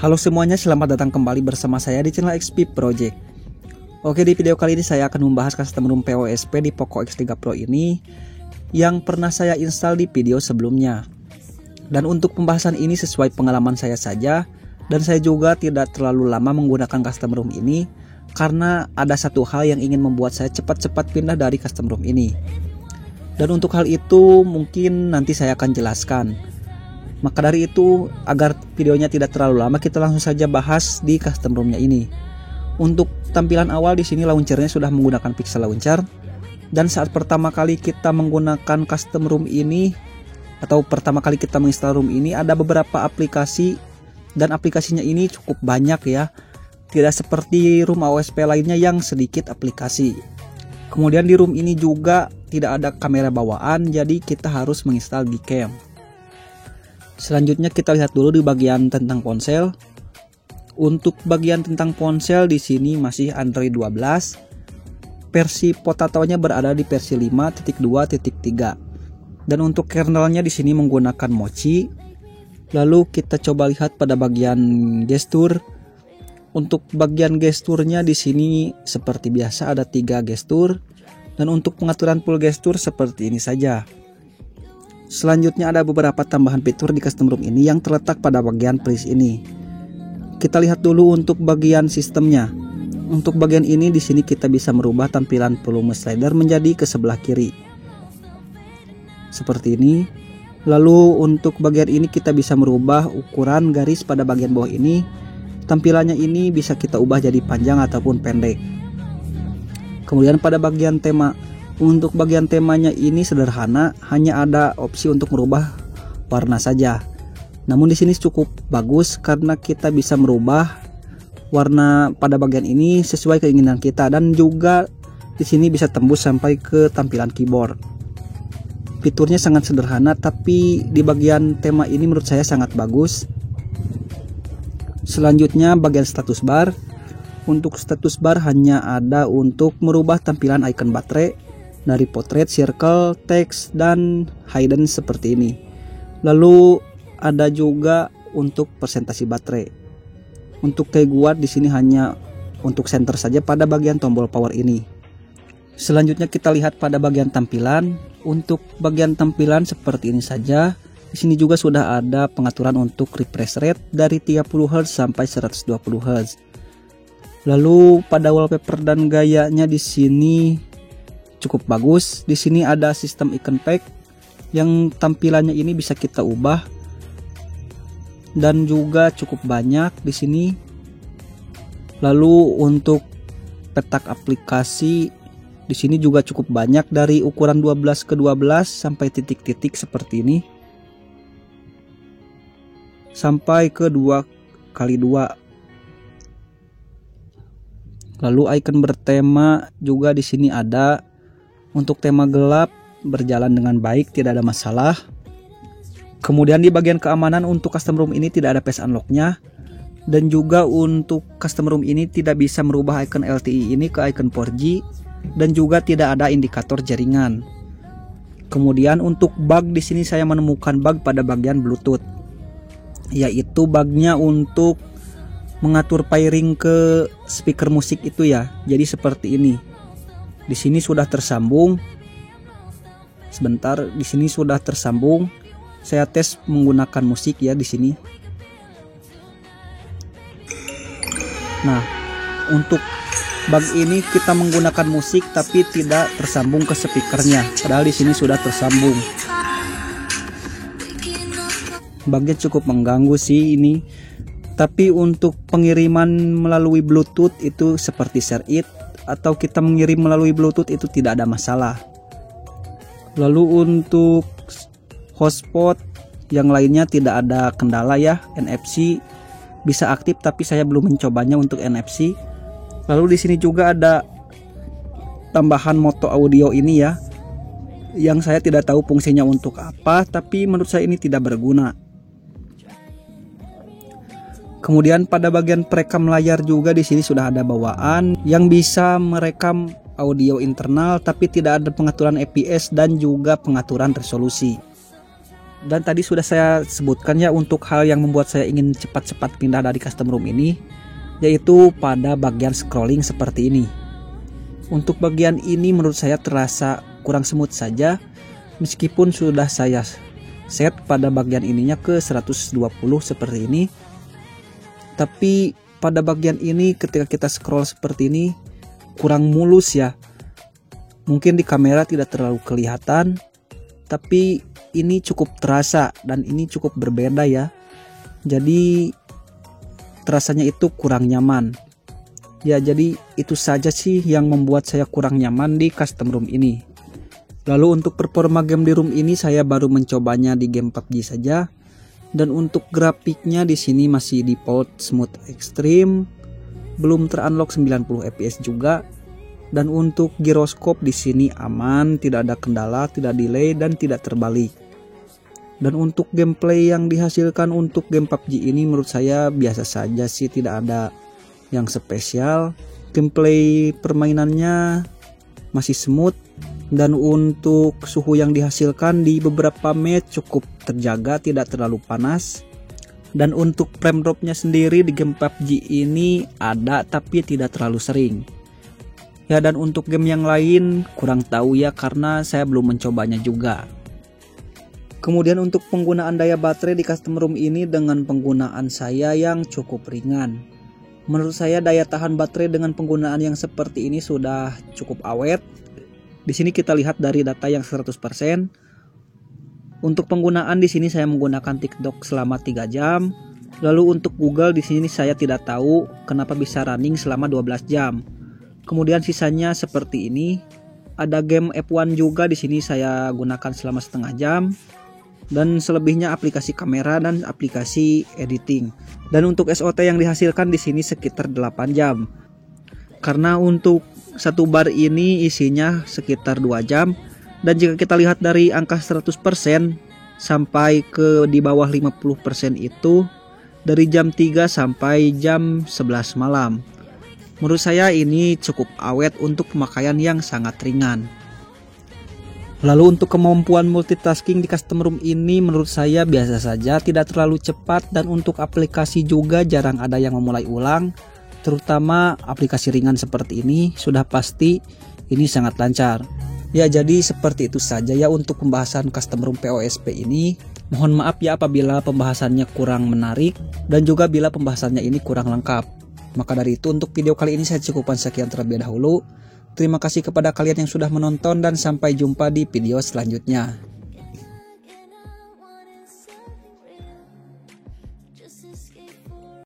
Halo semuanya, selamat datang kembali bersama saya di channel XP Project. Oke, di video kali ini saya akan membahas custom ROM POSP di Poco X3 Pro ini yang pernah saya install di video sebelumnya. Dan untuk pembahasan ini sesuai pengalaman saya saja, dan saya juga tidak terlalu lama menggunakan custom ROM ini karena ada satu hal yang ingin membuat saya cepat-cepat pindah dari custom ROM ini. Dan untuk hal itu mungkin nanti saya akan jelaskan. Maka dari itu, agar videonya tidak terlalu lama, kita langsung saja bahas di custom ROM-nya ini. Untuk tampilan awal di sini launchernya sudah menggunakan Pixel Launcher, dan saat pertama kali kita menggunakan custom ROM ini atau pertama kali kita menginstal ROM ini, ada beberapa aplikasi dan aplikasinya ini cukup banyak ya. Tidak seperti ROM AOSP lainnya yang sedikit aplikasi. Kemudian di ROM ini juga tidak ada kamera bawaan, jadi kita harus menginstal Gcam. Selanjutnya kita lihat dulu di bagian tentang ponsel. Untuk bagian tentang ponsel di sini masih Android 12. Versi Potato-nya berada di versi 5.2.3. Dan untuk kernelnya di sini menggunakan Mochi. Lalu kita coba lihat pada bagian gestur. Untuk bagian gesturnya di sini seperti biasa ada 3 gestur. Dan untuk pengaturan full gestur seperti ini saja. Selanjutnya ada beberapa tambahan fitur di custom ROM ini yang terletak pada bagian playlist ini. Kita lihat dulu untuk bagian sistemnya. Untuk bagian ini di sini kita bisa merubah tampilan volume slider menjadi ke sebelah kiri. Seperti ini. Lalu untuk bagian ini kita bisa merubah ukuran garis pada bagian bawah ini. Tampilannya ini bisa kita ubah jadi panjang ataupun pendek. Kemudian pada bagian tema. Untuk bagian temanya ini sederhana, hanya ada opsi untuk merubah warna saja. Namun di sini cukup bagus karena kita bisa merubah warna pada bagian ini sesuai keinginan kita, dan juga di sini bisa tembus sampai ke tampilan keyboard. Fiturnya sangat sederhana, tapi di bagian tema ini menurut saya sangat bagus. Selanjutnya bagian status bar. Untuk status bar hanya ada untuk merubah tampilan icon baterai dari portrait, circle, teks, dan hidden seperti ini. Lalu ada juga untuk presentasi baterai. Untuk keguat di sini hanya untuk center saja pada bagian tombol power ini. Selanjutnya kita lihat pada bagian tampilan. Untuk bagian tampilan seperti ini saja. Di sini juga sudah ada pengaturan untuk refresh rate dari 30 Hz sampai 120 Hz. Lalu pada wallpaper dan gayanya di sini cukup bagus. Di sini ada sistem icon pack yang tampilannya ini bisa kita ubah dan juga cukup banyak di sini. Lalu untuk petak aplikasi di sini juga cukup banyak dari ukuran 12x12 sampai titik-titik seperti ini sampai ke 2x2. Lalu icon bertema juga di sini ada. Untuk tema gelap berjalan dengan baik, tidak ada masalah. Kemudian di bagian keamanan untuk custom ROM ini tidak ada face unlock-nya. Dan juga untuk custom ROM ini tidak bisa merubah icon LTE ini ke icon 4G. Dan juga tidak ada indikator jaringan. Kemudian untuk bug di sini saya menemukan bug pada bagian Bluetooth. Yaitu bugnya untuk mengatur pairing ke speaker musik itu ya. Jadi seperti ini. Di sini sudah tersambung. Sebentar, di sini sudah tersambung. Saya tes menggunakan musik ya di sini. Nah, untuk bug ini kita menggunakan musik tapi tidak tersambung ke speakernya. Padahal di sini sudah tersambung. Bugnya cukup mengganggu sih ini. Tapi untuk pengiriman melalui Bluetooth itu seperti Share It atau kita mengirim melalui Bluetooth itu tidak ada masalah. Lalu untuk hotspot yang lainnya tidak ada kendala ya. NFC bisa aktif tapi saya belum mencobanya untuk NFC. Lalu di sini juga ada tambahan moto audio ini ya, yang saya tidak tahu fungsinya untuk apa, tapi menurut saya ini tidak berguna. Kemudian pada bagian perekam layar juga di sini sudah ada bawaan yang bisa merekam audio internal tapi tidak ada pengaturan FPS dan juga pengaturan resolusi. Dan tadi sudah saya sebutkan ya untuk hal yang membuat saya ingin cepat-cepat pindah dari custom room ini, yaitu pada bagian scrolling seperti ini. Untuk bagian ini menurut saya terasa kurang smooth saja, meskipun sudah saya set pada bagian ininya ke 120 seperti ini. Tapi pada bagian ini ketika kita scroll seperti ini kurang mulus ya. Mungkin di kamera tidak terlalu kelihatan, tapi ini cukup terasa dan ini cukup berbeda ya. Jadi terasanya itu kurang nyaman. Ya, jadi itu saja sih yang membuat saya kurang nyaman di custom room ini. Lalu untuk performa game di room ini saya baru mencobanya di game PUBG saja. Dan untuk grafiknya di sini masih default smooth extreme, belum terunlock 90 fps juga. Dan untuk giroskop di sini aman, tidak ada kendala, tidak delay dan tidak terbalik. Dan untuk gameplay yang dihasilkan untuk game PUBG ini menurut saya biasa saja sih, tidak ada yang spesial. Gameplay permainannya masih smooth. Dan untuk suhu yang dihasilkan di beberapa match cukup terjaga, tidak terlalu panas. Dan untuk frame dropnya sendiri di game PUBG ini ada tapi tidak terlalu sering. Ya, dan untuk game yang lain kurang tahu ya karena saya belum mencobanya juga. Kemudian untuk penggunaan daya baterai di custom room ini dengan penggunaan saya yang cukup ringan. Menurut saya daya tahan baterai dengan penggunaan yang seperti ini sudah cukup awet. Di sini kita lihat dari data yang 100%. Untuk penggunaan di sini saya menggunakan TikTok selama 3 jam. Lalu untuk Google di sini saya tidak tahu kenapa bisa running selama 12 jam. Kemudian sisanya seperti ini. Ada game F1 juga di sini saya gunakan selama setengah jam. Dan selebihnya aplikasi kamera dan aplikasi editing. Dan untuk SOT yang dihasilkan di sini sekitar 8 jam. Karena untuk satu bar ini isinya sekitar 2 jam. Dan jika kita lihat dari angka 100% sampai ke di bawah 50% itu dari jam 3 sampai jam 11 malam. Menurut saya ini cukup awet untuk pemakaian yang sangat ringan. Lalu untuk kemampuan multitasking di custom room ini menurut saya biasa saja, tidak terlalu cepat. Dan untuk aplikasi juga jarang ada yang memulai ulang. Terutama aplikasi ringan seperti ini sudah pasti ini sangat lancar. Ya, jadi seperti itu saja ya untuk pembahasan custom room POSP ini. Mohon maaf ya apabila pembahasannya kurang menarik dan juga bila pembahasannya ini kurang lengkap. Maka dari itu untuk video kali ini saya cukupkan sekian terlebih dahulu. Terima kasih kepada kalian yang sudah menonton dan sampai jumpa di video selanjutnya.